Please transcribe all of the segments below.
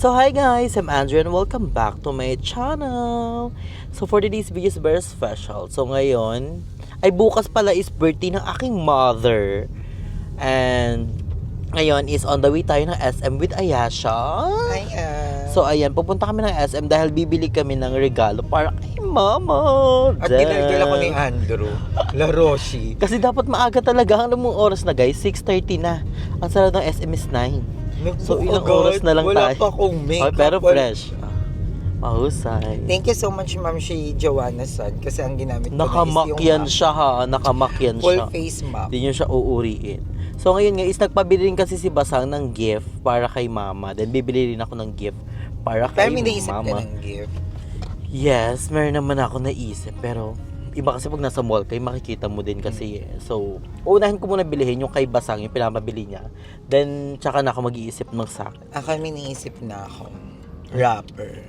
So hi guys, I'm Andrew and welcome back to my channel. So for today's video is very special. So ngayon, ay bukas pala is birthday ng aking mother. And ngayon is on the way tayo ng SM with Ayasha. So ayan, pupunta kami ng SM dahil bibili kami ng regalo para kay mama. At ginagdala ko ni Andrew, La Roshi. Kasi dapat maaga talaga. Alam mong oras na guys, 6:30 na. Ang sarado ng SM is 9. So ilang oras na lang wala tayo. Pa akong makeup. Pero fresh. Mahusay. Thank you so much, Ma'am si Joanna San, kasi ang ginamit ko Nakamakyan siya ha. Nakamakyan full siya. face map. Hindi nyo siya uuriin. So ngayon nga is nagpabili rin kasi si Basang ng gift para kay mama. Then bibili rin ako ng gift para kay Pero may naisip ka mama. ng gift. Yes, meron naman ako naisip. Pero iba kasi pag nasa mall kayo, makikita mo din kasi eh. So, unahin ko muna bilihin yung kay Basang, yung pinamabili niya. Then, tsaka na ako mag-iisip ng sakin. Ako may naisip na ako. Rapper.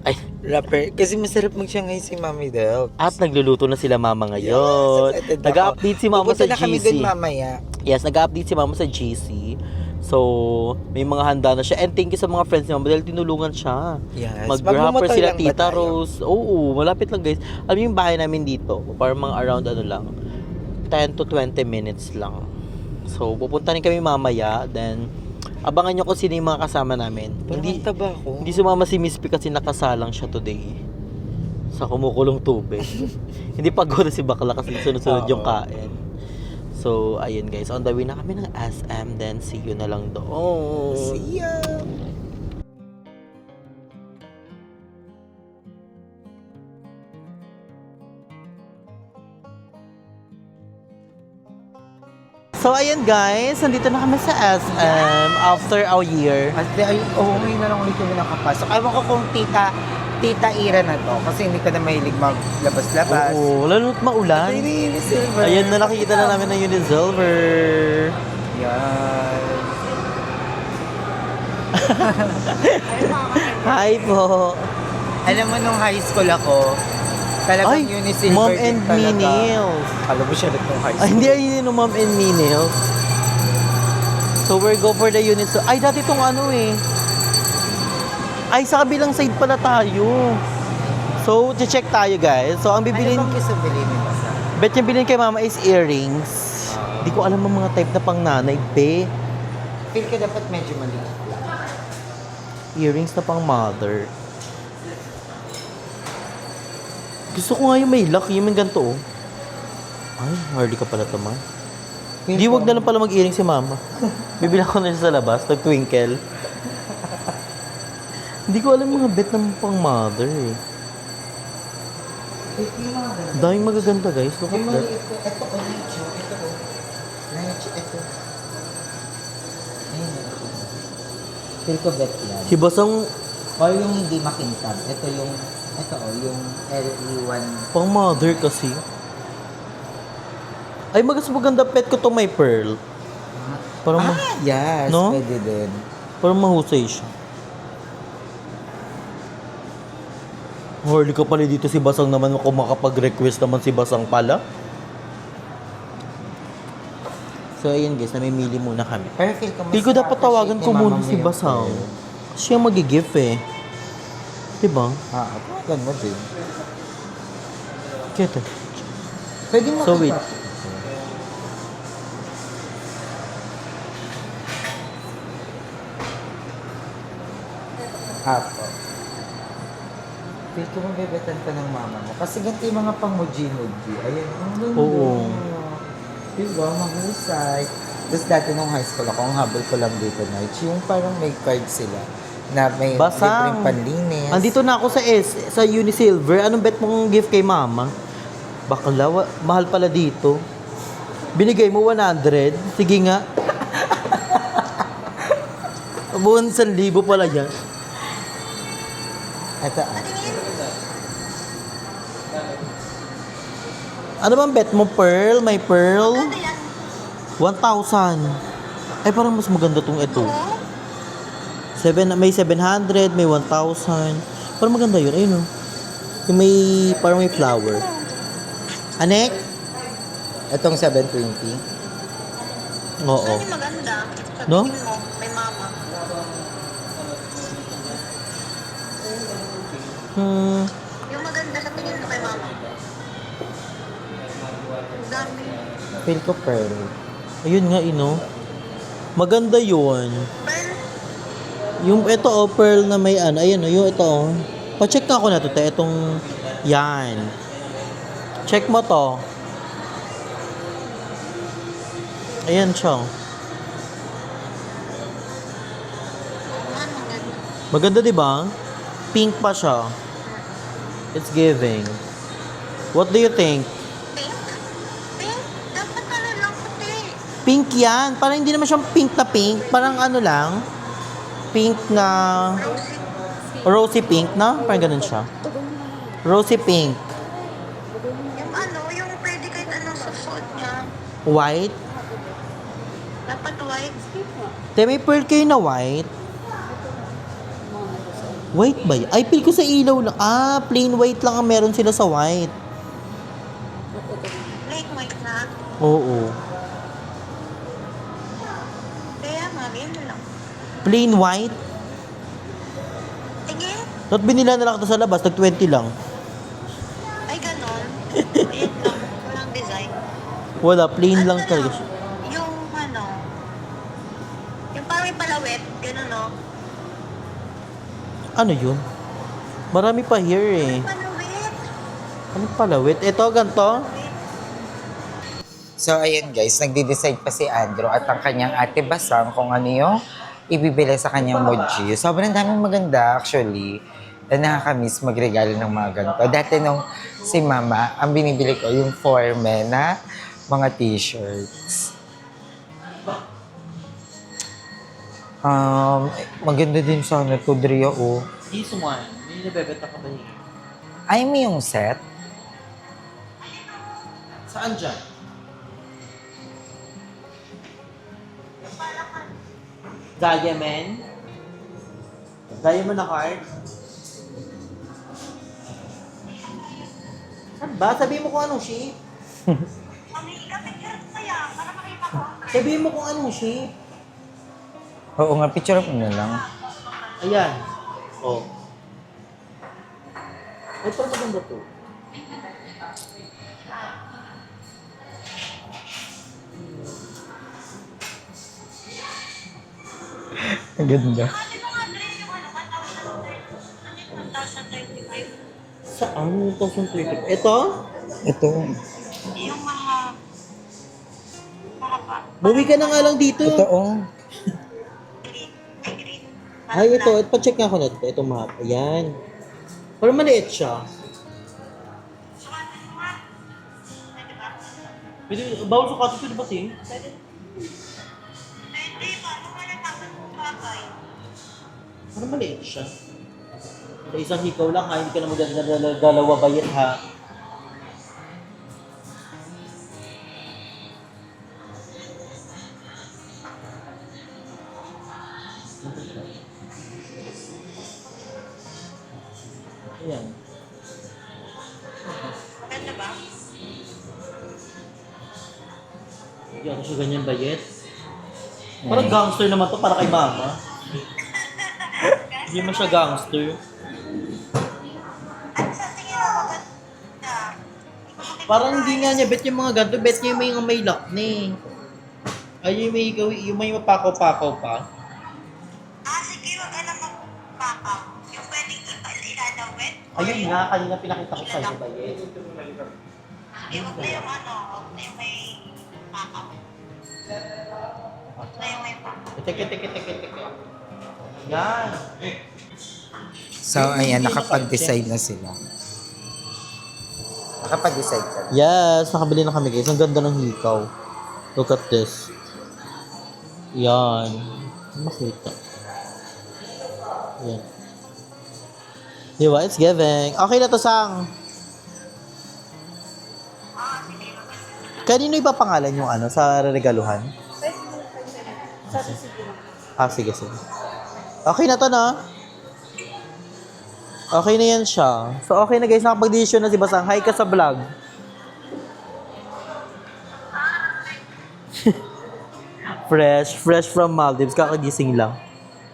Ay, Rapper. Kasi masarap mag-shanghai si Mami Del. at nagluluto na sila mama ngayon. Yes, excited ako. Nag-update si mama Pupunta sa na kami GC. dun mamaya. Yes, nag-update si mama sa GC. So, may mga handa na siya. And thank you sa mga friends ni mama dahil tinulungan siya. Yes. Mag-rapper Magmumotor sila, lang ba Tita tayo? Rose. Oo, malapit lang guys. Alam mo yung bahay namin dito, parang mga around 10 to 20 minutes lang. So, pupunta rin kami mamaya. Then, abangan nyo kung sino yung mga kasama namin. Parang taba ako. Hindi sumama si Miss P kasi nakasalang siya today sa kumukulong tubig. Hindi pagod si Bakla kasi sunod-sunod yung kain. So, ayun guys, on the way na kami ng SM, then see you na lang doon. See ya! So, ayun guys, nandito na kami sa SM after a year. Ate, ay, ngayon na lang ulit kami nakapasok. Ewan ko kung tita Ira na to. Kasi hindi ka na mahilig maglabas-labas. Oo, lalo na't maulan. Ay, Unisilver. Ayan na nakikita na namin ng Unisilver. Yan. Hi po. Alam mo, nung high school ako, talagang Ay, Unisilver Mom din and Me talaga. Nails. Alam mo siya nung high Ay, school. hindi ayun yung Mom and Me Nails. So, we're go for the unit. So, ay, dati itong ano eh. Ay, sa kabilang side pala tayo. So, check tayo guys. So, ang bibilin, Ano bang gusto bilhin mo sa? bet niya bilhin kay mama is earrings. Hindi ko alam ang mga type na pang nanay, be. Feel ko dapat medyo maliit lang. Earrings na pang mother. Gusto ko nga yung may lock, yung may ganito oh. Ay, Harley ka pala tama. Hindi, wag na lang pala mag-earring si mama. Bibila ko na siya sa labas, nag-twinkle. Hindi ko alam mga bet ng pang mother eh. Daming magaganda guys, look at Yung that. maliit ko, ito o, Nacho, ito o. Nacho, ito. Ayun. Feel ko bet yan. Si Basang O yung hindi makintab. Ito o, yung LE1. pang mother kasi. Ay, maganda pet ko to may pearl. Parang, Yes, No? pwede din. parang mahusay siya. Harley ka pala dito si Basang naman kung makapag-request naman si Basang pala. So, ayun guys, namimili muna kami. Pero feel ko mas Feel ko dapat tawagan ko muna si yung Basang. pearl. Siya mag-gift eh. Diba? Tawagan mo din. Kete. Pwede mo So, wait. Apo. Feel ko mabebetan ka ng mama mo. Kasi ganito yung mga pang-muji-muji. Ayan. Ang ganda. Oo. Diba? Mahusay. Tapos dati nung high school ako, ang habol ko lang dito na yung parang may card sila na may Basang. libreng panlinis. Andito na ako sa Unisilver. Anong bet mong gift kay mama? Bakla, mahal pala dito. Binigay mo 100. Sige nga. Buwan 1,000 pala yan. Ito Ano bang bet mo, Pearl? May Pearl? 1,000. Ay, parang mas maganda tong ito. May 700, may 1,000. Parang maganda yun. Ayun oh. Yung may, parang may flower. Anek? Itong 720. Oo. Saan yung maganda? No? Sabihin mo, kay mama. Hmm, Yung maganda sa tingin mo kay mama. Ang dami. Feel ko pearl. ayun nga, Maganda yun. Pearl. Yung ito, pearl na may ano. Ayun, yung ito, Pa-check nga ako na to, te. Itong, yan. Check mo to. Ayan siya. Ano maganda? Maganda, di ba? Pink pa siya. It's giving. What do you think? Pink? Pink? Dapat ano lang puti. Pink yan. Parang hindi naman siyang pink na pink. Parang ano lang. Pink na... Rosy. Rosy pink, na? Parang ganun siya. Rosy pink. Yung ano, yung pwede kahit anong susuot niya. White. Dapat white. Te, may pearl kayo na white. White ba yun? Ay, feel ko sa ilaw lang. Ah, plain white lang ang meron sila sa white. Plain white na. Oo. Kaya nga, yun lang. Plain white. Tingin? Not binila na lang ito sa labas. Nag-20 lang. Ay, ganon. Ayan lang. Walang design. Wala, plain Ano lang na talaga lang? siya. Yung parang may palawit. Ganon, no? Ano yun? Marami pa here eh. Palawit. Ano palawit? Ito, ganito? So, ayun guys, nagde-decide pa si Andrew at ang kanyang ate Basang kung ano yung ibibili sa kanyang moji. Sobrang daming maganda actually. Nakakamiss magregalo ng mga ganito. Dati nung si Mama, ang binibili ko yung for men na mga t-shirts. Maganda din sana to, Drea, oh. This one. May nabebenta ka ba niya? Ay, may yung set. Saan dyan? Diamond? Diamond na card? Saan ba? Sabihin mo kung anong shape. Sabihin mo kung anong shape. Oo nga, picture ko na lang. Ayan. Oh. Ay, parang maganda to. Ang ganda. Saan? 1,030. Ito? Ito. Yung mga pa. Buwi ka na nga lang dito. Ito, oh. Green. Ay, ito. Pa-check nga ako na ito. Itong map. Ayan. Parang maliit siya. Pwede, bawal sa kato, pwede ba ting? Hindi, paano ka nagpapagpapay? Parang maliit siya. Sa isang hikaw lang ha, hindi ka na magdadalawa ba yan ha? Ayan. Maganda ba? Hindi ako siya ganyan bayet. Parang gangster naman to para kay mama. Hindi mo siya gangster. At sa tingin mo maganda? Parang hindi nga niya bet yung mga ganito, bet niya yung may lock na eh. Ay, yung may mapakaw-pakaw pa. Sige, wag ka na magpakaw. Yung pwedeng ilalawit. Ayun nga, kanina pinakita ko sa'yo bayet. Sige, wag na yung ano, wag na yung may pakaw. Wag na yung may pakaw. Teke. Yan. So, ayan, nakapag-decide na sila. Nakapag-decide ka. Yes, nakabili na kami guys. Ang ganda ng hikaw. Look at this. Yan. Makita. Yan. Di ba? It's giving. Okay na to, Sang. Kanino iba pangalan yung ano sa regaluhan? Ah, sige. Okay na to, na? Okay na yan siya. So, okay na guys. Nakapag-decision na si Basang. Hi ka sa vlog. Fresh from Maldives. Kakagising lang.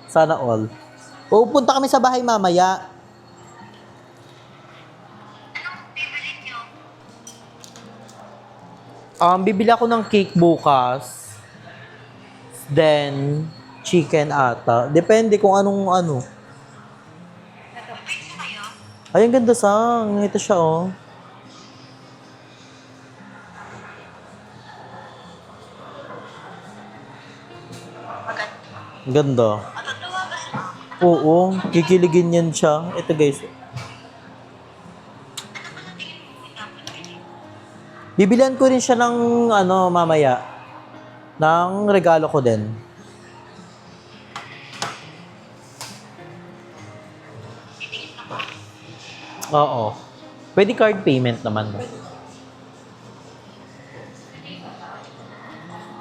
Sana all. Pupunta kami sa bahay mamaya. Bibili ako ng cake bukas. Then, chicken ata. Depende kung anong ano. Ay, ang ganda sang. Ito siya, oh. Ang ganda. Oo, kikiligin yan siya. Ito guys. Bibilihan ko rin siya ng ano mamaya. Ng regalo ko din. Oo. Pwede card payment naman.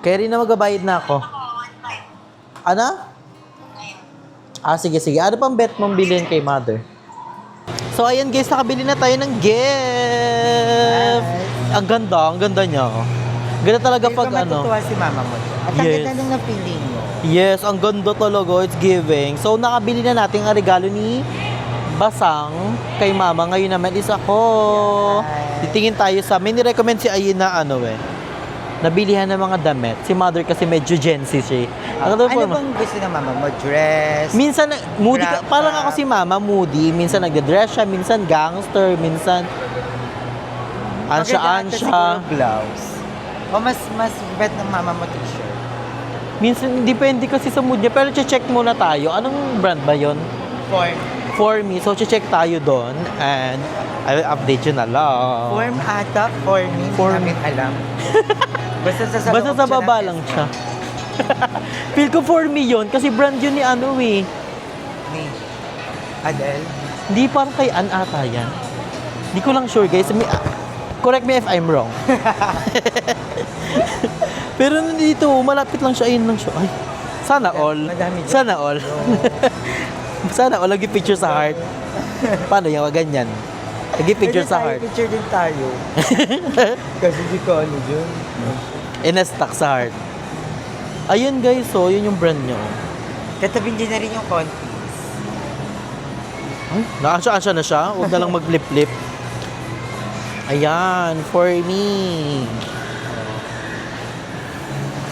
Kaya rin na magbabayad na ako. Ano? Sige. Ano pang bet mong bilhin kay mother? So, ayan guys, nakabili na tayo ng gift. Ang ganda niya. Ganda talaga pag ano. matutuwa si mama mo. At ang Yes. ganda nung na-feeling mo. Yes, ang ganda talaga. It's giving. So, nakabili na natin ang regalo ni Basang kay mama. Ngayon naman is ako. Titingin tayo sa, may nirecommend si Ayin na ano nabilihan ng mga damit. Si mother kasi medyo Gen Z siya. Ano bang gusto ng mama mo? Dress? Minsan, moody Crop parang top. ako si mama, moody. Minsan nagde-dress siya, minsan gangster, minsan Siguro ansya. blouse. O mas bet ng mama mo t-shirt? Minsan, depende kasi sa mood niya. Pero check muna tayo. Anong brand ba yon? For me. So, check tayo doon. And, I will update you na lang. Form ata, for me. For namin alam. Basta sa Basta loob sa siya baba ng lang siya. Feel ko for me yun. Kasi brand yun ni ano eh. Ni Adele. Hindi parang kay Ann ata yan. Hindi ko lang sure guys. Correct me if I'm wrong. Pero nandito, malapit lang siya. Ayun lang siya. Ay, sana all. Madami dyan. Sana all. Sana all. Lagi picture sa heart. Paano yung ganyan? Lagi picture sa heart. Picture din tayo. Kasi di ko ano dyan. In-stuck sa heart. Ayun guys, so yun yung brand nyo. Tatabin din na rin yung konti. Ay, nakasya-asya na siya. Huwag na lang mag-flip-flip. Ayan, for me.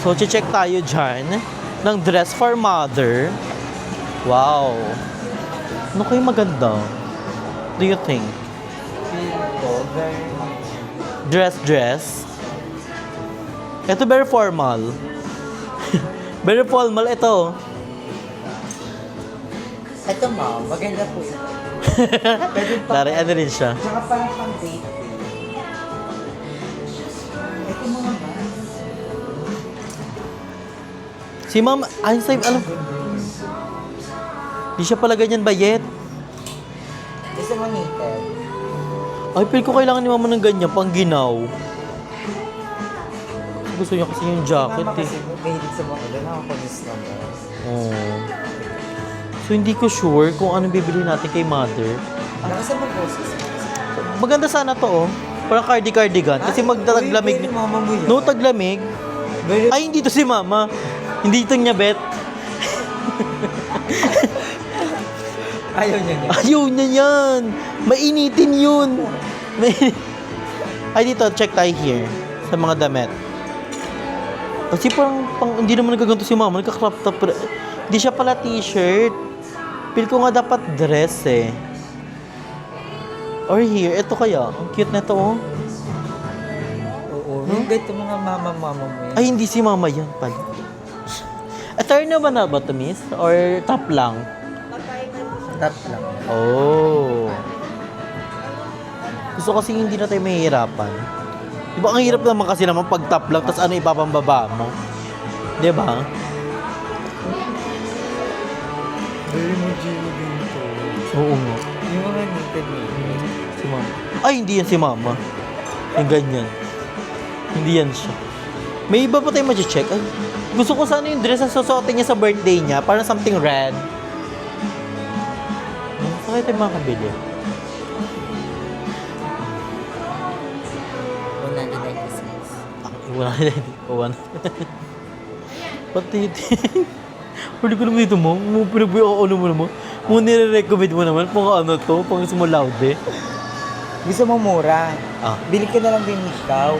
So, check tayo dyan ng dress for mother. Wow. Ano kayo maganda? Do you think? Dress. Ito very formal. Very formal ito. Ito ma'am, maganda po ito. Pwede pa. Dari, ano rin siya. Tsaka parang pang date. Ito mga ba? Si ma'am, Einstein, alam. Di siya pala ganyan bayet. Gusto mo knitted? Ay, feel ko kailangan ni mama ng ganyan, pang ginaw. Gusto niya kasi yung jacket Mama eh. kasi mahilig sa mga doon. Nakakulis naman. Oh. So, hindi ko sure kung anong bibili natin kay mother. Lakas ang boses. Maganda sana to, oh. Parang cardigan. Kasi magtaglamig. Uy, mama mo yan. No, taglamig. Very- Ay, hindi to si mama. Hindi ito niya, bet. Ayaw niya niya. Ayaw niya yan. Mainitin yun. Ay, dito, check tayo here. Sa mga damit. Kasi parang hindi naman nagaganto si mama. Nagka-crop top. Hindi siya pala t-shirt. Feel ko nga dapat dress eh. Or here. Ito kaya. Ang cute na ito, oh. Oo. Yung ganito mga mama mo yan. Ay, hindi si mama yan pala. Turn na ba to, miss? Or top lang? Top lang. Oh. Gusto kasi hindi na tayo mahihirapan. Diba ang hirap naman kasi naman pag top lang, tapos ano ipapambaba mo? Diba? Very mojilo dito. Oo nga. Yung mga knitted mo. Si mama. Ay, hindi yan si mama. Yung ganyan. Hindi yan siya. May iba pa tayo ma-check. Ay, gusto ko sana yung dress na susuotin niya sa birthday niya. Parang something red. Saan kayo tayo makabili? 196. Wala na din. Uwan. Pati Pwede ko naman dito mo. Pinagbuyo ako mo naman. Mo nire-recommend mo naman. Pang ano to. Pang small loud eh. Gusto mo mura? Ah. Bili ka na lang din ikaw.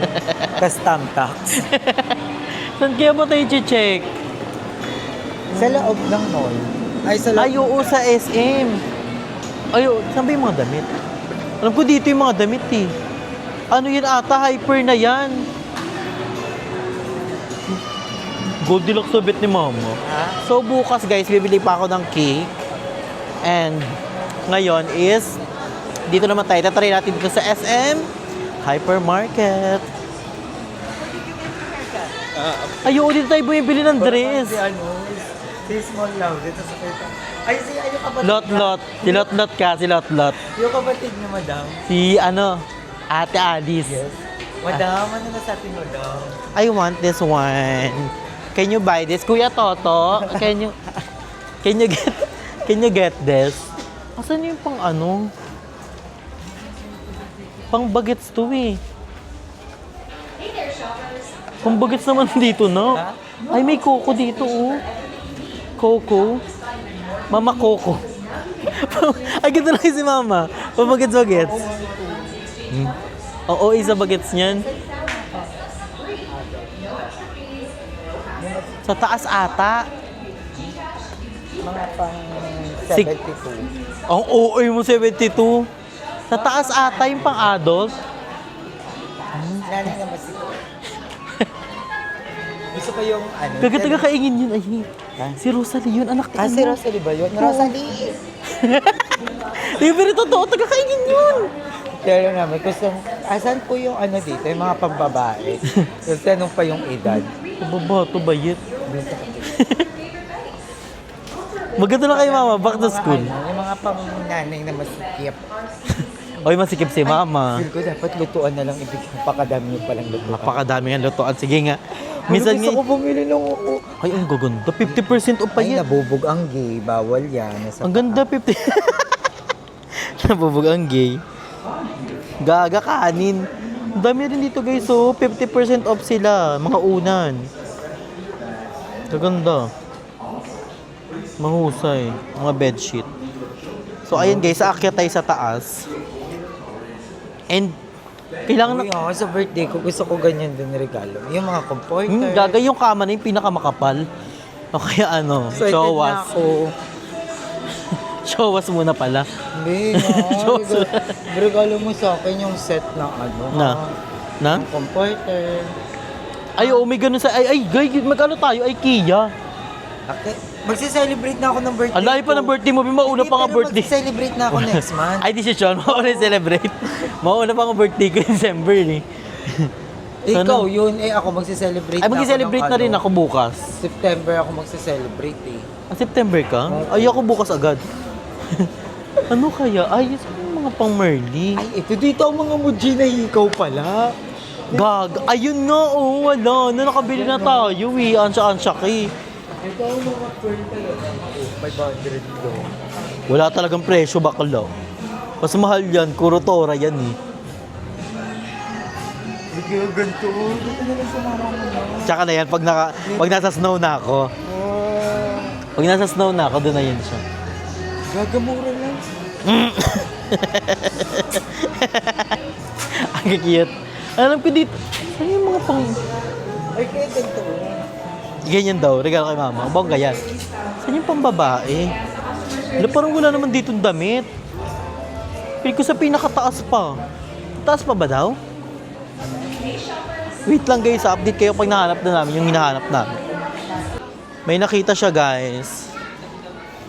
Tas tax. Saan kaya mo tayo check? Sa loob ng mall. Ay, sa loob. Ay, oo, sa SM. Ay, oo, saan ba yung mga damit? Alam ko dito yung mga damit eh. Ano yun ata? Hyper na yan. Goldilocks sa bet ni mama. Ha? So bukas guys, bibili pa ako ng cake. And ngayon is, dito naman tayo. Tatry natin dito sa SM Hypermarket. Ay, oo, dito tayo bumibili ng dress. Si ano, si small love dito sa kita. Ay, si ano kapatid Lot-lot. Si Lot-lot ka, si Lot-lot. Yung kapatid niya, madam. Si ano, Ate Alice. Yes. Madam, ano na sa atin, madam? I want this one. Can you buy this? Kuya Toto, can you get this? Asan yung pang ano? Pang bagets to eh. Pang bagets naman dito, no? Ay, may Coco dito, oh. Coco. Mama Coco. Ay, ganda lang si Mama. Pabagets-bagets. Oo, isa bagets niyan. Sa taas ata. Mga pang Sig- 72. Ang OA mo 72. Sa taas ata yung pang adult. Nanay naman si Gusto ko yung ano. Kagataga kaingin yun. Ay, Ha? si Rosalie yun. Anak ni Ah, si ano. Rosalie ba yun? Rosalie! Di ba rin totoo? Taga kaingin yun. Pero naman, gusto, asan po yung ano dito, yung mga pambabae? Tapos tanong pa yung edad. Babato bayit. Maganda na kayo mama. Back to school. Yung mga pang-nanay na masikip. Oy, masikip si mama. Feel ko dapat lutuan na lang ibig pakadami yung palang lutuan. Napakadami ng lutoan. Sige nga. Minsan Gusto ko nga. bumili ng upo. Ay, ang gaganda. 50% off pa Ay, yan. nabubog ang gay. Bawal yan. Nasa Ang ganda, 50. Nabubog ang gay. Gaga kanin. Ang dami rin dito guys, so 50% off sila. Mga unan. Gaganda. Mahusay. Mga bedsheet. So ayun guys, aakyat tayo sa taas. And kailangan Uy, sa birthday ko, gusto ko ganyan din regalo. Yung mga comforter. gaga yung kama na yung pinakamakapal. O kaya ano, Excited na showas. ako. Showas muna pala. Hindi, regalo mo sa akin yung set ng ano. Na? Na? Yung comforter. Ay, oh, may ganun sa... Ay, guys, magkano tayo? IKEA. Okay. Magse-celebrate na ako ng birthday Ang layo pa ng birthday mo, mauna pa nga birthday. Magse-celebrate na ako next month. Ay, di siya, Sean. Mauna yung celebrate. Mauna pa nga birthday ko in December, eh. Ikaw, yun, ako magse-celebrate Ay, mag-celebrate na rin ako bukas. September ako magse-celebrate eh. Ah, September ka? Ay, ako bukas agad. Ano kaya? Ay, yung mga pang Merly. Ay, ito dito ang mga muji na hikaw pala. Gag. Ayun nga, oh, wala. Na nakabili na tayo, eh. Ansya-ansya eh. Ito ang mga pearl talaga. 500 do. Wala talagang presyo, bakla. Mas mahal yan. Kurotora yan, eh. Bigyan ganito. Dito na lang sa mama mo na. Tsaka na yan, pag nasa snow na ako. Pag nasa snow na ako, doon na yan siya. Gagamura lang. Ang cute. Alam ko dito, ano yung mga pang... Ay, kaya ganito. Ganyan daw, regalo kay mama. Bongga yan. Saan yung pang babae? Wala, parang wala naman dito damit. Pili ko sa pinakataas pa. Taas pa ba daw? Wait lang guys, update kayo pag nahanap na namin yung hinahanap namin. May nakita siya guys.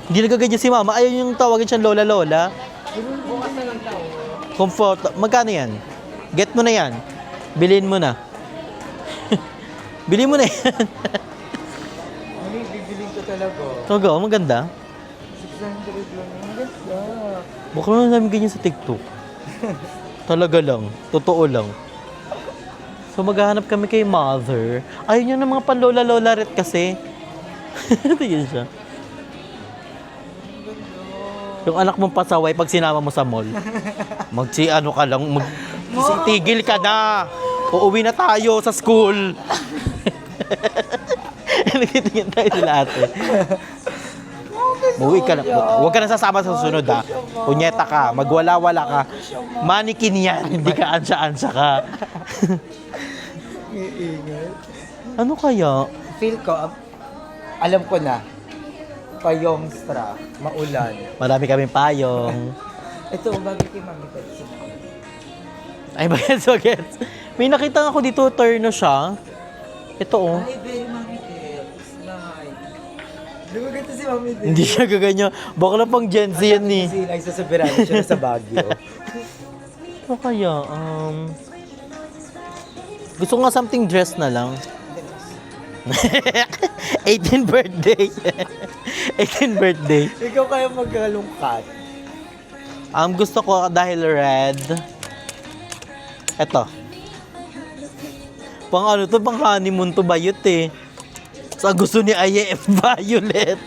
Hindi nagaganyan si mama. Ayaw yung tawagin siyang lola-lola. Comfort. Magkano yan? Get mo na yan. Bilhin mo na. Bilhin mo na yan. Ano yung bibiling ko talaga? Talaga, maganda. 600 lang. Ang ganda. Baka naman namin ganyan sa TikTok. Talaga lang. Totoo lang. So maghahanap kami kay mother. Ayaw niya ng mga panlola-lola ret kasi. Tingin siya. Yung anak mong pasaway pag sinama mo sa mall. Ano ka lang. Tigil ka na. Uuwi na tayo sa school. Nagtitingin tayo sila ate. Oo, kasi Umuwi ka na. Huwag ka na sasama sa susunod, ha? Punyeta ka. Magwala-wala ka. Manikin yan. Hindi ka ansya-ansya ka. Ano kaya? Feel ko, alam ko na. Payong stra, maulan. Marami kaming payong. Ito, bagay kay Mami Pets. Ay, bagets. May nakita ako dito, turno siya. Ito, oh. Ay, very Mami Pets. Nice. Lumaganda si Mami Pets. Hindi siya gaganyan. Baka lang pang Gen Z yan, eh. Kasi nagsasabirado siya sa Baguio. Ano kaya? Gusto ko nga something dress na lang. 18th birthday. 18th birthday. Ikaw kaya magkalungkat. Gusto ko dahil red. Eto. Pang ano to, pang honeymoon to bayot eh. Sa gusto ni Aye violet.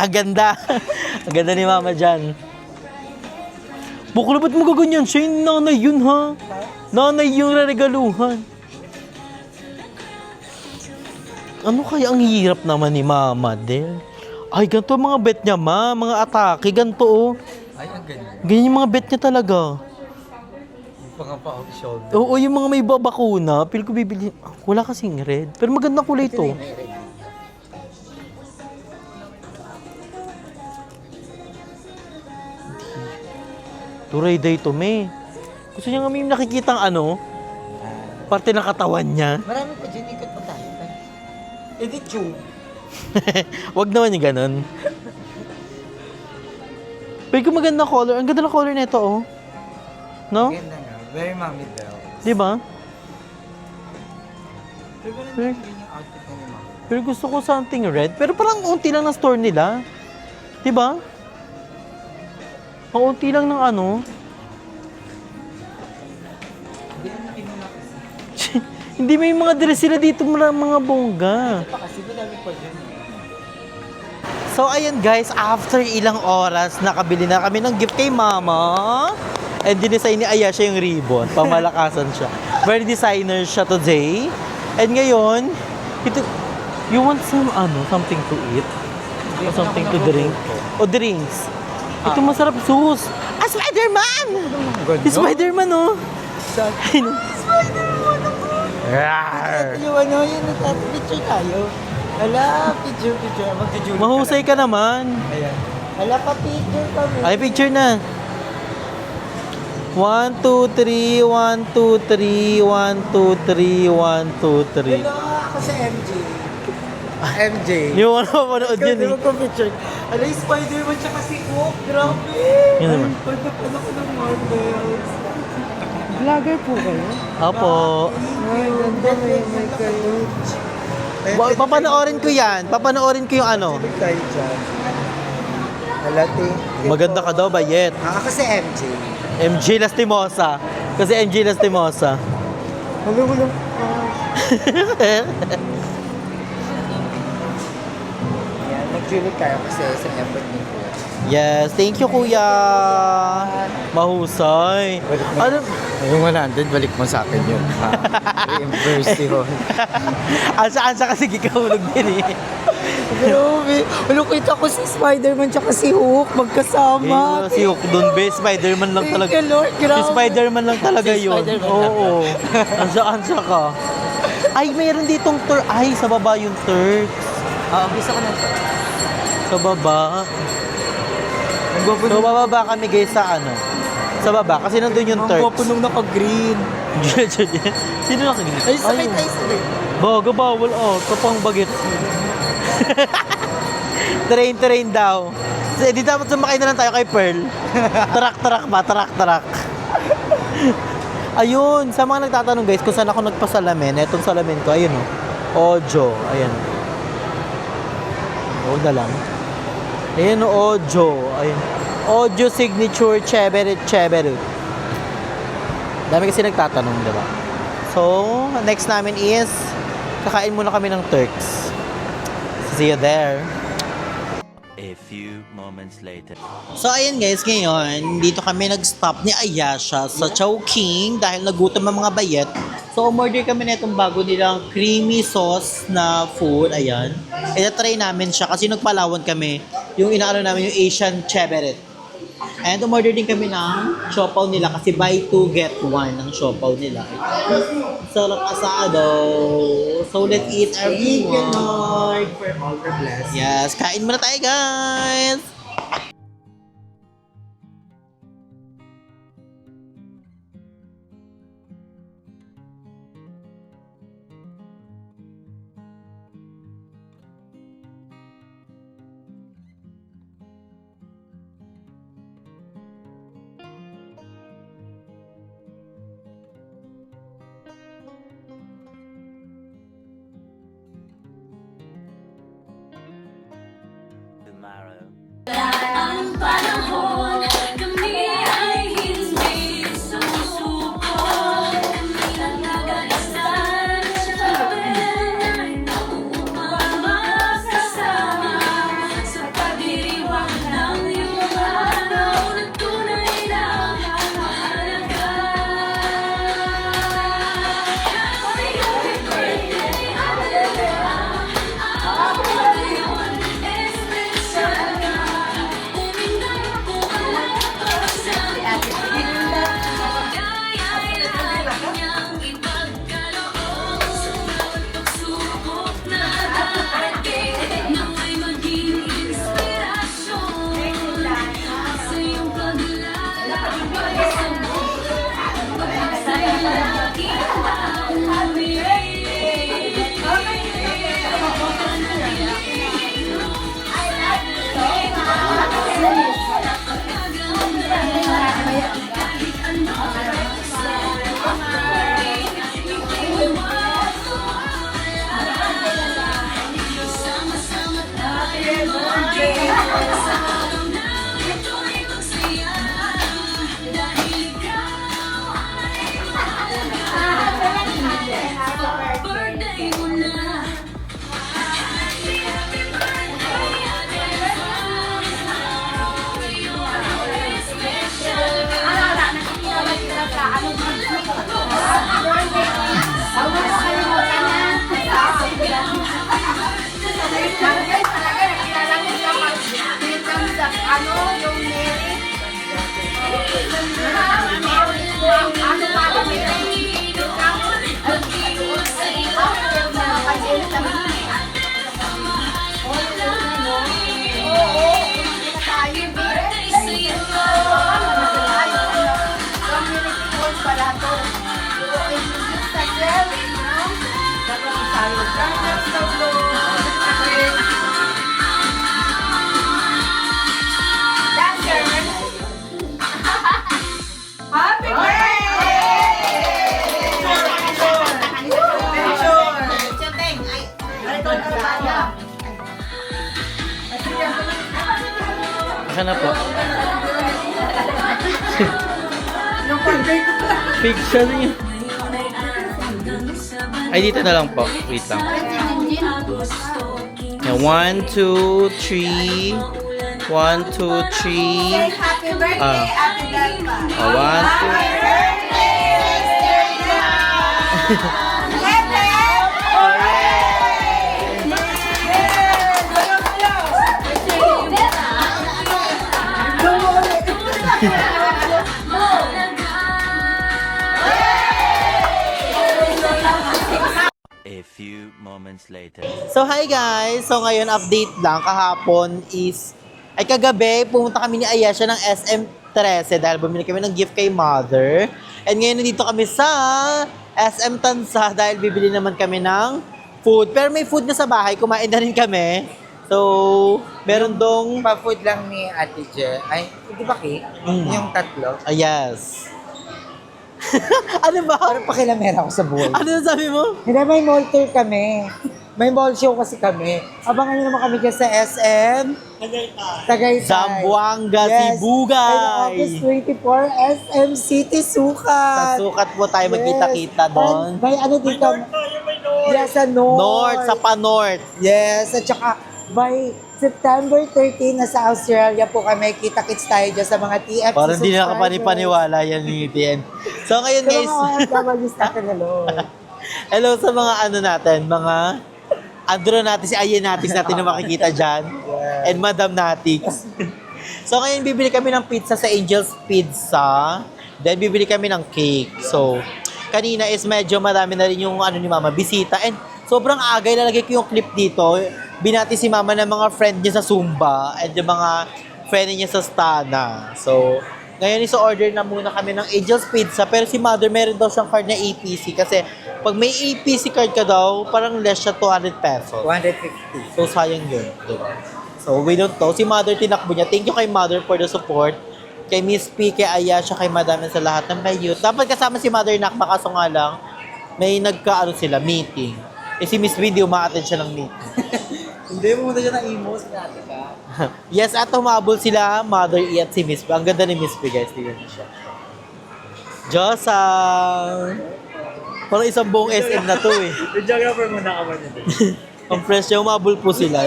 Ang ganda. Ang ganda ni Mama dyan. Bukla ba't magaganyan siya? Yung nanay yun ha. Nanay yung regaluhan. Ano kaya ang hirap naman ni Mama Del? Ay, ganito ang mga bet niya, ma. Mga atake, ganito oh. Ay, ang ganyan. Ganyan yung mga bet niya talaga. Yung pang-pa-auction. Oo, yung mga may bakuna, pil ko bibili. Wala kasing red. Pero magandang kulay to. Turay day to, me. Gusto niya nga may nakikitang ano, parte ng katawan niya. Marami pa dyan, ikot pa tayo. Edit you. Wag naman yung ganun. Pero kung magandang color, ang ganda ng color nito, oh. No? Ganda nga. Very Mami Del. Di ba? Pero ganun Pero- din yung outfit na ni Mami. Pero gusto ko something red. Pero parang unti lang ng store nila. Di ba? Ang unti lang ng ano. Hindi na nakinuha kasi. Hindi may mga dress sila dito, mga bongga. Pa kasi madami pa dyan. So, ayan guys, after ilang oras, nakabili na kami ng gift kay Mama. And dinesign ni Ayasha yung ribbon. Pamalakasan siya. Very designer siya today. And ngayon, ito, you want something to eat? Or something to drink? O drinks? Ito masarap, sus! Ah, Spider-Man! Si Spider-Man, oh! Rawr! Yung ano, yun, nagpicture tayo. Ala, picture. Mag-jewel Mahusay ka naman. Ayan. Ala pa, picture kami. Ay, picture na. 1, 2, 3, 1, 2, 3, 1, 2, 3, 1, 2, 3. Hello, ako sa MJ. MJ. Yung ano, manood yun eh. Mag-picture. Ala, yung Spider-Man siya kasi, oh, grabe. Yun naman. Pagkapanak ko ng Marvels. Vlogger po kayo? Opo. Ay, ganda may kayo. Papanoorin ko yan. Papanoorin ko yung ano. Big tayo dyan. Alati. Maganda ka daw, Bayet. Ako si MJ. MJ Lastimosa. Kasi MJ Lastimosa. Hello. Ayan, nag-julot tayo kasi sa effort niyo po. Yes, thank you, kuya. Mahusay. Ano? Yung 100, balik mo sa akin yun. Reimburse yun. Ansa-ansa kasi gikahulog din eh. Grabe. Ano, kita ko si Spider-Man tsaka si Hook magkasama. Si Hook dun, be. Spider-Man lang Thank talaga. you, Lord. Grabe. Si Spider-Man lang talaga Si yun. Spider-Man lang Oo. Ansa-ansa ka. Ay, mayroon ditong Ay, sa baba yung Turks. Gusto ko na ito. Sa baba. So, bababa kami guys sa ano. Sa baba. Kasi nandun yung Ang Turks. gwapo nung naka-green. Sino nakinig? Ay, sakay tayo sa rin. Baga, bawal. Oh, kapang bagets. Train daw. So, di dapat sumakay na lang tayo kay Pearl. Tarak ba? Tarak. Ayun, sa mga nagtatanong guys kung saan ako nagpasalamin, etong salamin ko, ayun oh. Ojo, ayan. Huwag na lang. Ayan oh, Ojo, ayun. Ojo signature Cheveret. Dami kasi nagtatanong, diba? So, next namin is kakain muna kami ng Turks. See you there. A few moments later. So, ayan guys, ngayon, dito kami nag-stop ni Ayasha sa Chowking dahil nagutom ang mga bayet. So, umorder kami na itong bago nilang creamy sauce na food. Ayan. Ina-try namin siya kasi nagpalawan kami. Yung inaano namin yung Asian Cheveret. And umorder din kami ng siopaw nila kasi buy two get one ng siopaw nila. Sarap asado. So, let's eat everyone. For all the blessings. Yes, kain muna tayo guys! Tomorrow. Ang panahon, kami ay hindi susuko. Kami ang nagalisan sa tabi, upang makasama sa pagdiriwang ng iyong araw na tunay na mahalaga. Happy birthday, Adela. Ang ngayon ay special ka. Umingay po ang pagsabi. Kaya kanyang ipagkaloob sa bawat pagsubok na darating. Nawa'y maging inspirasyon sa iyong paglalakbay sa mundo. Sa'yo laging sama-sama tayo sa araw na ito'y magsaya. Dahil ikaw ay mahalaga. Birthday mo na. Happy birthday, Adela. You are always special. Birthday sa'yo. Aka na po. Picture niyo. Ay, dito na lang po. Wait lang. Yeah, 1, 2, 3. 1, 2, 3. Happy birthday, Ate Dalma. 1, 2. A few moments later. So, hi guys! So, ngayon update lang. Kahapon is... Ay, kagabi, pumunta kami ni Ayesha ng SM13 dahil bumili kami ng gift kay Mother. And ngayon, nandito kami sa SM Tansa dahil bibili naman kami ng food. Pero may food na sa bahay. Kumain na rin kami. So, meron dong... Pa-food lang ni Ate Je. Ay, di ba cake? Yung tatlo. yes. Ano ba? Parang pakilamera ako sa buhay. Ano yung sabi mo? Hindi, may mall tour kami. May mall show kasi kami. Abangan nyo naman kami dyan sa SM. Tagaytay. Zamboanga, Yes. Sibugay. And August 24, SM City Sukat. Sa sukat po tayo magkita-kita doon. And may ano dito? Yes, sa North. North, sa pa-North. Yes, at saka by September 13, nasa Australia po kami. Kita-kits tayo dyan sa mga TFC Parang di subscribers. nakapaniwala yan ni TN. So ngayon Sa guys, mga OFWs natin, hello. hello sa mga ano natin, mga Andro natin, si Ayen natin na makikita dyan. And Madam Natix. So ngayon bibili kami ng pizza sa Angel's Pizza. Then bibili kami ng cake. So kanina is medyo marami na rin yung ano ni Mama, bisita. And sobrang aga, ilalagay ko yung clip dito. Binati si Mama ng mga friend niya sa Zumba and yung mga friend niya sa Stana. So ngayon is-order na muna kami ng Angel's Pizza. Pero si Mother meron daw siyang card na APC. Kasi pag may APC card ka daw, parang less siya 200 pesos. 150. So, sayang yun. Diba? So, we don't know. Si Mother tinakbo niya. Thank you kay Mother for the support. Kay Miss P, kay Ayasha, kay Madam, and sa lahat ng may youth. Dapat kasama si Mother Nakba, kaso nga lang, may sila, meeting. Eh, si Miss P, hindi umaattend siya ng meeting. Hindi, pumunta siya ng emo, sinati ka. Yes, at humabol sila, Mother E at si Miss P. Ang ganda ni Miss P, guys. Tignan niyo siya. Josang! Parang isang buong SM na to eh. Videographer mo na ka niya. Ang fresh niya, umabol po sila.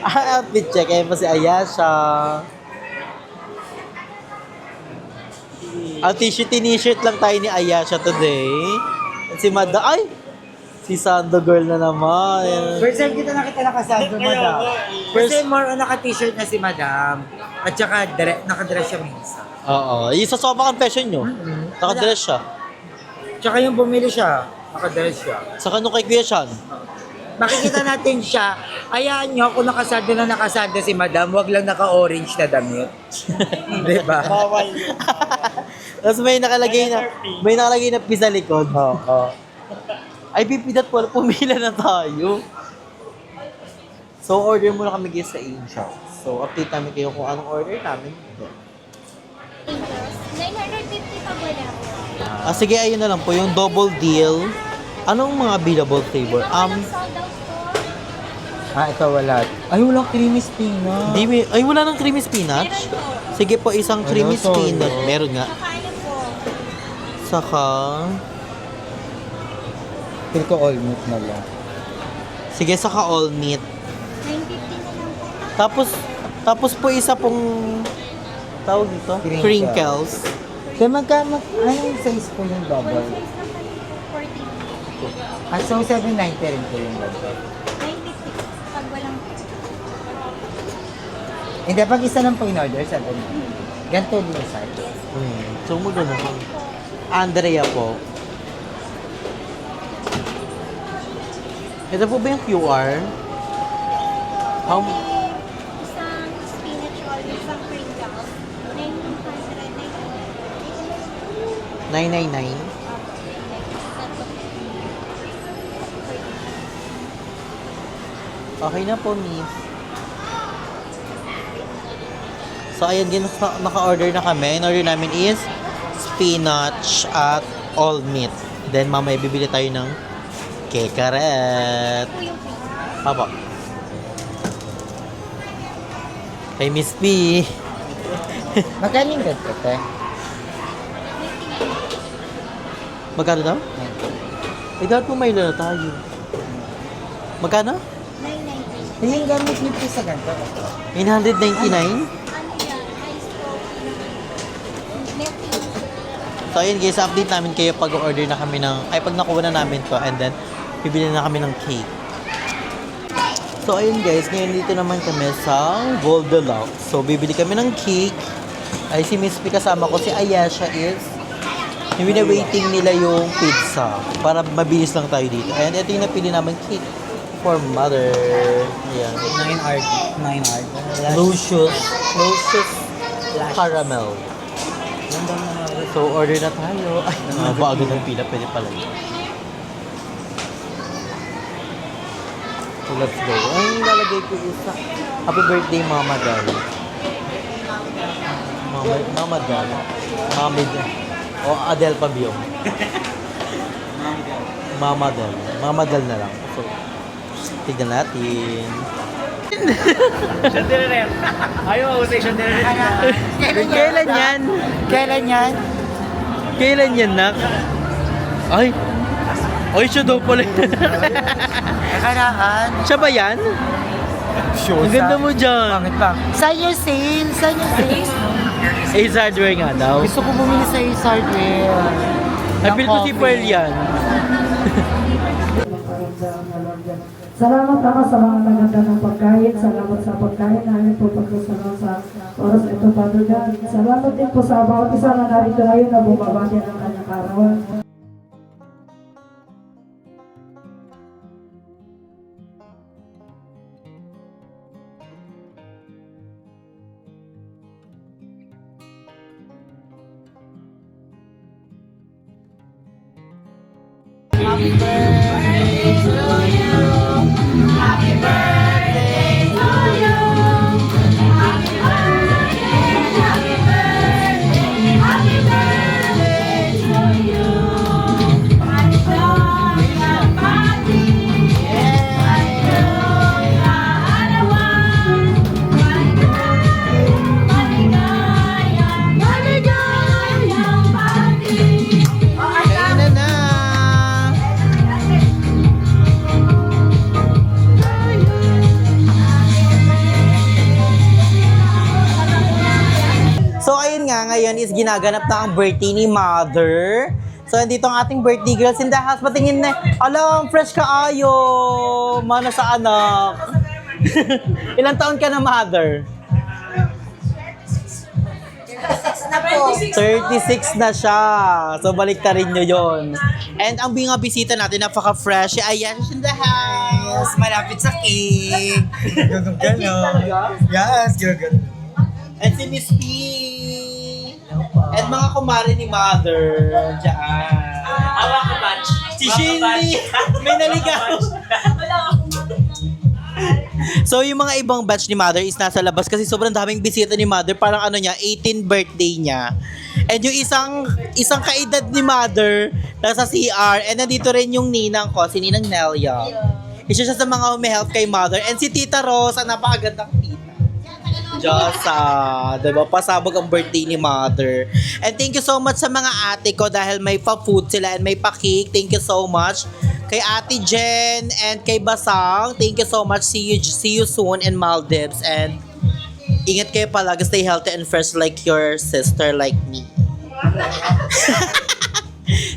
Outfit check. Ayan pa si Ayasha. T-shirt lang tayo ni Ayasha today. At si Mada, ay! Si Sando girl na naman. First time kita nakita nakasado, madam. First- Kasi more on naka-t-shirt na si madam. At saka nakadress siya minsan. Oo. Yung sa sofa confession nyo. Nakadress siya. Tsaka yung bumili siya, nakadress siya. Sa kano kay Kuya Sean. Makikita natin siya. Hayaan nyo, kung nakasado si madam, wag lang naka-orange na damit. Diba? Bawal. Tapos may nakalagay na pisa likod. Oo. Ay, pipidat pala, pumila na tayo. So, order muna kami guys sa Angel. So, update namin kayo kung anong order namin. 950 pa wala. Sige, ayun na lang po, yung double deal. Anong mga available flavor? Sold out po. Ito wala. Ay, wala creamy spinach. Ay, wala nang creamy spinach? Sige po, isang creamy Ano, sorry. spinach. Meron nga. Saka ano po? Saka, Feel ko all meat na lang. sige, saka all meat. 950 na lang po. Tapos po isa pong, tawag dito? Crinkles. Crinkles. Kaya anong size po yung double? Full size naman yung 40. So 790 rin po yung double. 950 pag walang Hindi, pag isa lang po in-order, 790. Ganito din yung size. So, magano po. Andrea po. Ito po ba yung QR? How? isang spinach oil, isang Pringles, 999. Okay na po, miss. So, ayan, naka-order na kami. In-order namin is spinach at all meat. Then, mamaya bibili tayo ng kekaret. po yung Pringles. Papa. Kay Miss P. Magkano yung ganito, te? Magkano daw? Eh, dapat pumaylo na tayo. Magkano? 999. Yung gamit niyo po sa ganito. 999? Ano yan? Ice coffee. Milk tea. So, ayun guys, update namin kayo pag order na kami ng, pag nakuha na namin to, and then, bibili na kami ng cake. So, ayun guys, ngayon dito naman kami sa Goldilocks. So, bibili kami ng cake. Ay, si Miss P kasama ko, si Ayasha is, waiting nila yung pizza para mabilis lang tayo dito. And ito yung napili namin cake for mother. Ayan. 9 Lucius caramel. So, order na tayo. Ay, bago ng pila. Pwede pala yun. So, let's go. Ay, lalagay ko isa. Happy birthday, Mama Dal. Mama Dal. Mama Dal. O, Adel Pabiong. Mama Dal. Mama Dal na lang. So, tignan natin. Chandelier. Ayaw, usay chandelier. Kailan yan? Kailan yan? Kailan yan, nak? Ay, Oy, siya daw pala. Nakaraan. Siya ba yan? Ang ganda mo dyan. Bakit ba? Sa'yo sale! Sa'yo sale! Ace Hardware nga daw. Gusto ko bumili sa Ace Hardware. Ay, feel ko si Pearl yan. Salamat ako sa mga naganda ng pagkain. Salamat sa pagkain namin po pagkasalamat sa oras na ito, Father God. Salamat din po sa bawat isa na narito ngayon na bumabati ng kanyang karawan. Kainan na! So ayun nga, ngayon is ginaganap na ang birthday ni Mother. So andito ang ating birthday girls in the house. Patingin na, alam, fresh ka ayo. Mana sa anak. Ilang taon ka na, Mother? 36 na siya. So, balik ta rin nyo yun. And ang mga bisita natin, napaka-fresh. Ayan, she's in the house. Malapit sa cake. Ganon. Yes, ganon. And si Miss P. And mga kumare ni Mother. Diyan. Awa ka, batch. Si Shindy. May naligaw. So, yung mga ibang batch ni Mother is nasa labas kasi sobrang daming bisita ni Mother. Parang ano niya, 18th birthday niya. And yung isang kaedad ni Mother nasa CR. And nandito rin yung ninang ko, si Ninang Nelia. Isa siya sa mga humihelp kay Mother. And si Tita Rose, ang napakagandang tita. Diyosa, diba? Pasabog ang birthday ni Mother. And thank you so much sa mga ate ko dahil may pa-food sila and may pa-cake. Thank you so much. Kay Ate Jen and kay Basang, thank you so much. See you soon in Maldives. And ingat kayo palagi. Stay healthy and fresh like your sister, like me.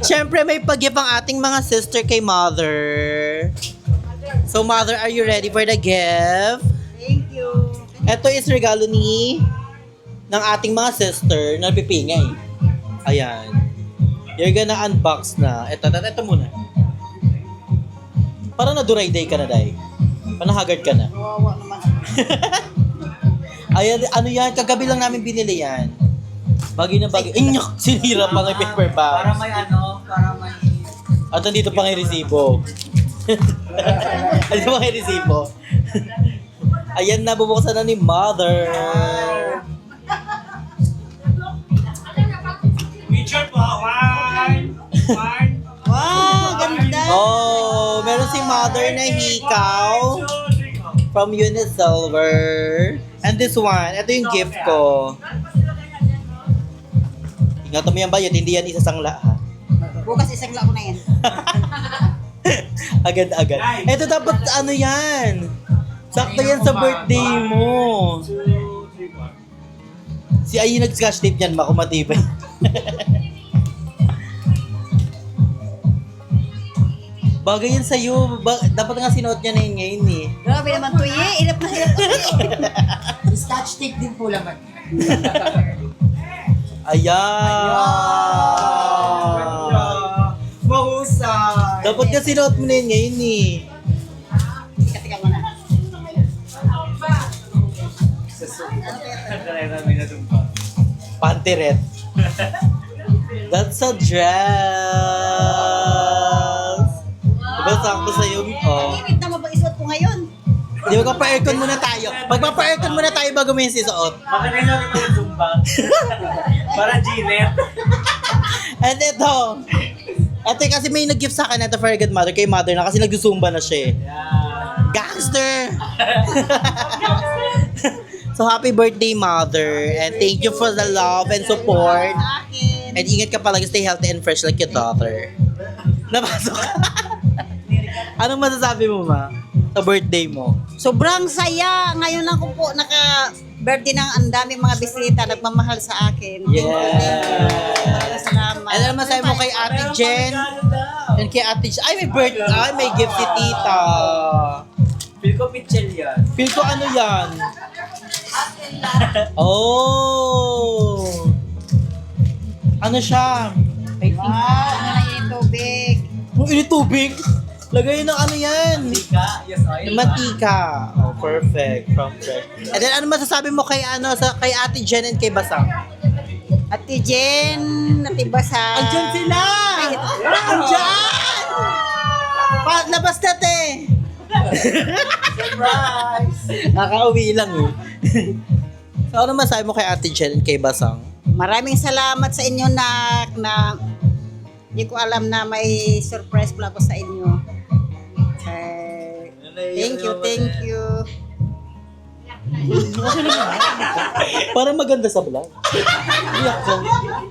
Siyempre, may pag-gift ang ating mga sister kay Mother. So, Mother, are you ready for the gift? Thank you. Ito is regalo ng ating mga sister na pipingay. Ayan. You're gonna unbox na. Ito muna. Parang na-duray day ka na, Day. Parang haggard ka na. Kawawa naman. Ayan, ano yan? Kagabi lang namin binili yan. Bagay na bagay. Inyak! Sinira pa ng paper Para bags. may ano, para may... At nandito pa ng resibo. Andito pa ng resibo. Ayan na, bubuksan na ni Mother. Picture po, one. Wow, ganda. Oh, meron si Mother na hikaw from Unisilver. And this one, ito yung gift ko. Ingatan mo yan ba? Hindi yan isasangla, ha? Bukas isang lako na yan. Agad-agad. Ito dapat ano yan? Sakto yan sa birthday mo. Si Ayi nag-scotch tape yan, makumatibay. Bagay yan sa'yo. Dapat nga sinuot niya na yun ngayon eh. Grabe naman to eh. Ilap na ilap to Scotch tape din po laman. Ayan! Mahusay. Dapat nga sinuot mo na yun ngayon eh. Tika mo na. Panty red. That's a dress. Diba sakto sa'yo? Oh. Init na mabag-isuot ko ngayon. Di ba magpa-aircon muna tayo? Magpa-aircon muna tayo bago mo yung sisuot. Bakit na sabi mo Zumba? Para Gillette. And ito kasi may nag-gift sa akin ito for a good mother kay Mother na kasi nag-zumba na siya eh. Yeah. Gangster! So happy birthday, Mother. And thank you for the love and support. Sa akin. And ingat ka palagi, stay healthy and fresh like your daughter. Napasok ka. Anong masasabi mo, ma? Sa birthday mo? Sobrang saya. Ngayon ako po naka-birthday ng ang daming mga bisita nagmamahal sa akin. Maraming salamat. Ano naman sabi mo kay Ate Jen? And kay Ate Jen. Ay, may birthday. Ay, may gift si tita. Feel ko Mitchell yan. Feel ko ano yan? Oh! Ano siya? I think. Ano na yung tubig? Oh, ini tubig? Lagay ng ano yan? Tika, yes, oil. Mantika. Oh, perfect. From fresh. And then, ano masasabi mo kay kay Ate Jen and kay Basang? Ate Jen, Ate Basa. Andyan sila! Andyan! Labas na, te! Surprise! Nakauwi lang eh. So, ano masabi mo kay Ate Jen and kay Basang? Maraming salamat sa inyo na hindi ko alam na may surprise pala ako sa inyo. Thank you. Para maganda sa vlog. Iyak ko.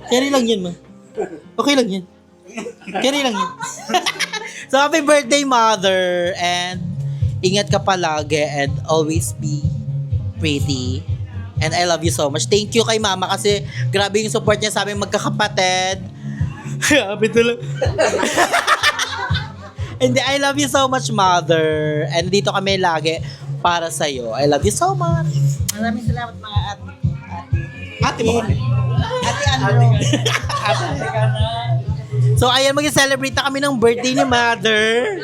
Carry lang yan, ma. Okay lang yan. Carry lang yan. So, happy birthday, mother. And ingat ka palagi and always be pretty. And I love you so much. Thank you kay mama kasi grabe yung support niya sa aming magkakapatid. Happy tuloy. And I love you so much, mother. And dito kami lagi para sa'yo. I love you so much. Maraming salamat mga ate. Ate mo kami. Ate Andro. So, ayan, mag-celebrate na kami ng birthday ni mother.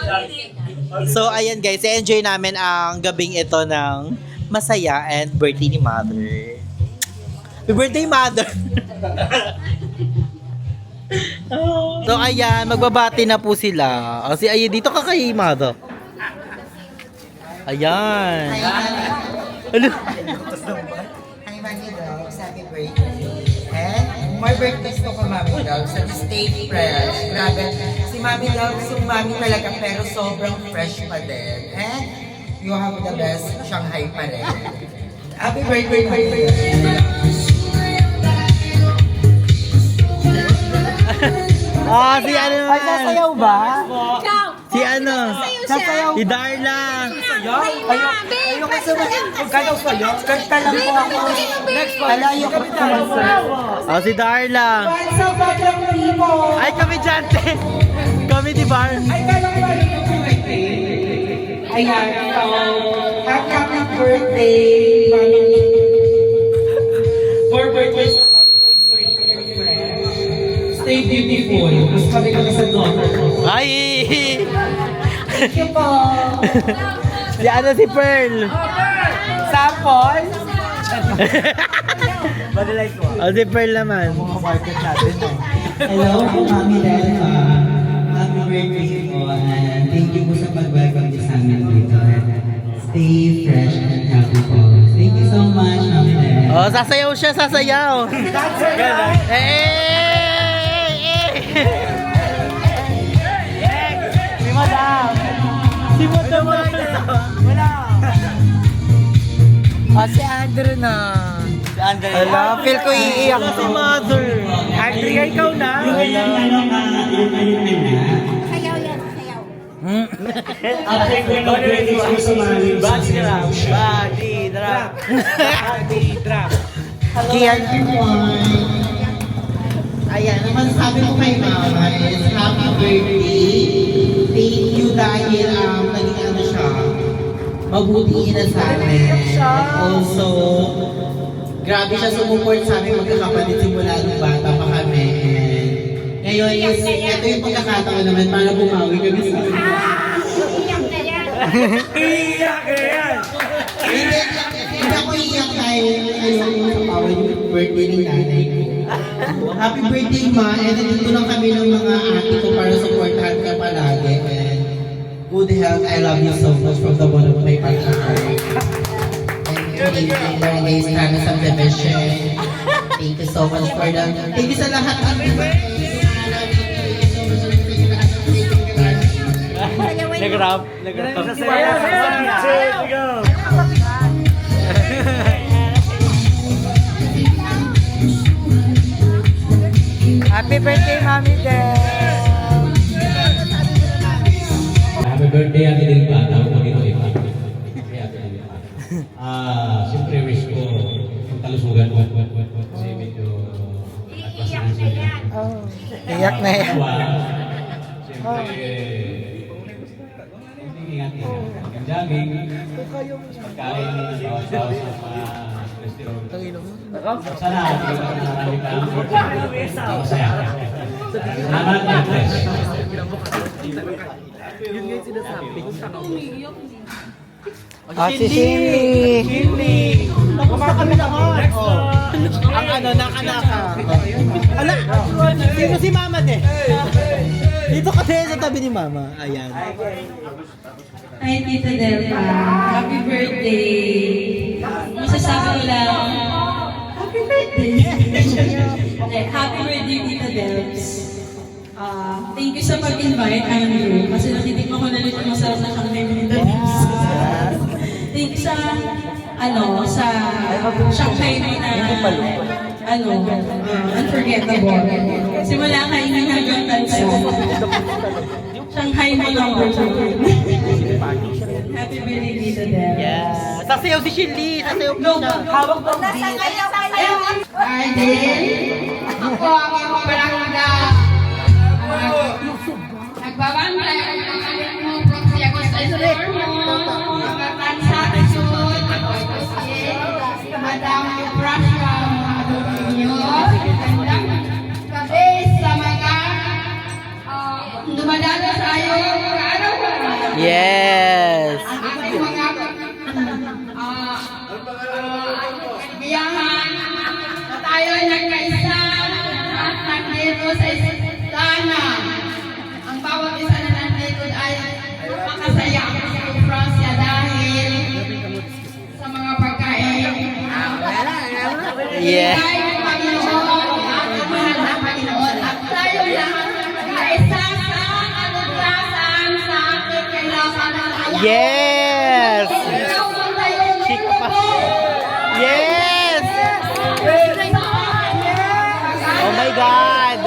So, ayan guys, enjoy namin ang gabing ito ng masaya and birthday ni mother. Happy birthday, mother! So, ayan, magbabati na po sila. O, si Ayan, dito ka kay mother. Ayan. Ano? Hi, Mami Dogs. Happy birthday. And more birthdays to ka, Mami Dogs. At stay fresh. Grabe. Si Mami Dogs, yung mami talaga, pero sobrang fresh pa din. And you have the best Shanghai pa rin. Happy birthday, Mami Dogs. Ah, si ano naman? Sasayaw ba? Si ano? Sasayaw. Si Darla. Ayaw kasi magkadaw sa'yo. Kanta lang po ako. Next one. Alayo ko Oh, si Darla. Sa Bagrang Timo. Ay, kami dyan, te. Kami di bar. Ayan, so, happy birthday, Mami. For birthday, stay beautiful. Mas kami kami sa daughter ko. Ay! Thank you po. Si ano si Pearl? Sample. Badalay ko. Oh, si Pearl naman. Mga market natin. Hello po, Mami Delma. Happy birthday po. And thank you po sa pag-welcome niyo sa amin dito. And stay fresh and happy po. Thank you so much, Mami Delma. Oh, sasayaw siya, sasayaw. Si Madam. Si Madam wala. Ah, si Andrew na. Si Andre. Hala, feel ko iiyak. Si Mother. Andrea, ikaw na. Sayaw yan, sayaw. Body drop. Body drop. Body drop. Kian. Ayan, naman sabi ko kay Mama is happy birthday. Thank you dahil naging ano siya, mabuti na sa amin. And also, grabe siya sumuport sa amin magkakapatid simula nung bata pa kami. And ngayon is, ito yung pagkakataon naman para bumawi kami sa amin. Iyak na yan. Iyak yan. Hindi ako iiyak dahil ayaw ko sa power yung birthday ng nanay ko. Happy birthday, Ma! And nandito lang kami ng mga ate ko para supportahan ka palagi. And good health, I love you so much from the bottom of my heart. And thank you for this kind of subdivision. Thank you so much for that. Thank you sa lahat. Nag-rap. Nag-rap. Happy birthday, Mami Del. kay Ate Dilpa, tawag ko dito ipa. Kay Ate Dilpa. Siyempre wish ko ang kalusugan mo. Kasi medyo Iiyak na yan. Iyak na yan. Siyempre, ingat-ingat. Ang jogging, pagkain, bawas-bawas sa mga restaurant. Sana, hindi ka marami ka. Masaya. Salamat, God bless. Si Shirley! Kamusta kami lahat? Ang naka-naka. Ala, dito si Mama de. Dito kasi sa tabi ni Mama. Ayan. Hi, Tita Delta. Happy birthday. Masasabi ko lang, happy birthday. Happy birthday, Tita Delps. Thank you sa pag-invite, Andrew. Kasi natitikman ko na rin yung masarap na kami ni Tita Delps. Thank you sa, sa Shanghai mo na, unforgettable. Simula kainin hanggang tansa. Shanghai mo number 2. Happy birthday, Tita Del. Yes. Sasayaw si Shirley. Sasayaw ko na. Hawak ko. Ako ang iyong barangga. Nagbabantay ang mga kalit mo from siya ko sa isor mo. Mga tansa, isod. Ako ito si Madam Prasha, mga ninyo. Gabi sa mga dumadalo sa iyo mga araw. Yes. Ang ating mga biyahan na tayo nagkaisa at nandito sa istana. Ang bawat isa na nandito ay makasaya sa Francia dahil sa mga pagkain. Yeah. Tayo ng Panginoon at ang mahal ng Panginoon at tayo lahat ay isa sa kalugrasan sa ating kailangan ng ayaw. Yes. Chick pa. Yes. Oh my God.